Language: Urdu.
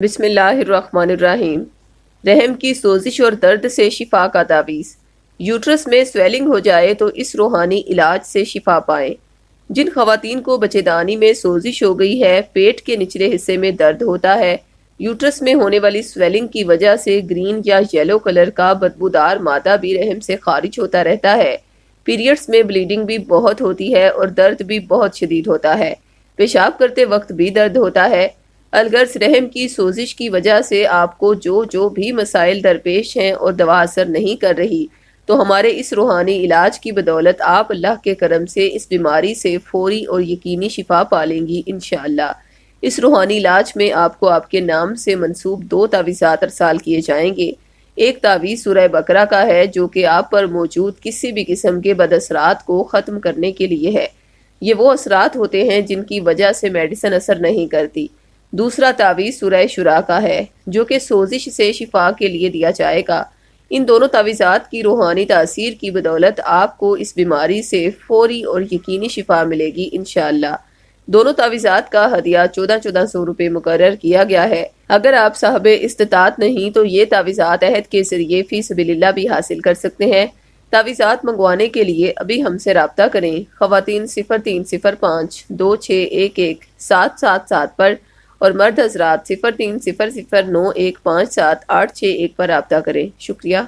بسم اللہ الرحمن الرحیم۔ رحم کی سوزش اور درد سے شفا کا تعویذ۔ یوٹرس میں سویلنگ ہو جائے تو اس روحانی علاج سے شفا پائیں۔ جن خواتین کو بچے دانی میں سوزش ہو گئی ہے، پیٹ کے نچلے حصے میں درد ہوتا ہے، یوٹرس میں ہونے والی سویلنگ کی وجہ سے گرین یا یلو کلر کا بدبودار مادہ بھی رحم سے خارج ہوتا رہتا ہے، پیریڈز میں بلیڈنگ بھی بہت ہوتی ہے اور درد بھی بہت شدید ہوتا ہے، پیشاب کرتے وقت بھی درد ہوتا ہے، الغرض رحم کی سوزش کی وجہ سے آپ کو جو بھی مسائل درپیش ہیں اور دوا اثر نہیں کر رہی، تو ہمارے اس روحانی علاج کی بدولت آپ اللہ کے کرم سے اس بیماری سے فوری اور یقینی شفا پالیں گی انشاءاللہ۔ اس روحانی علاج میں آپ کو آپ کے نام سے منسوب 2 تعویذات ارسال کیے جائیں گے۔ ایک تعویذ سورہ بقرہ کا ہے جو کہ آپ پر موجود کسی بھی قسم کے بد اثرات کو ختم کرنے کے لیے ہے۔ یہ وہ اثرات ہوتے ہیں جن کی وجہ سے میڈیسن اثر نہیں کرتی۔ دوسرا تعویذ سورہ شورا کا ہے جو کہ سوزش سے شفا کے لیے دیا جائے گا۔ ان دونوں تعویذات کی روحانی تاثیر کی بدولت آپ کو اس بیماری سے فوری اور یقینی شفا ملے گی انشاءاللہ۔ دونوں تعویذات کا ہدیہ 1400 روپے مقرر کیا گیا ہے۔ اگر آپ صاحب استطاعت نہیں تو یہ تعویذات عہد کے ذریعے فی سبیل اللہ بھی حاصل کر سکتے ہیں۔ تعویذات منگوانے کے لیے ابھی ہم سے رابطہ کریں۔ خواتین 0305 2611 777 پر اور مرد حضرات 03009157 861 پر رابطہ کریں۔ شکریہ۔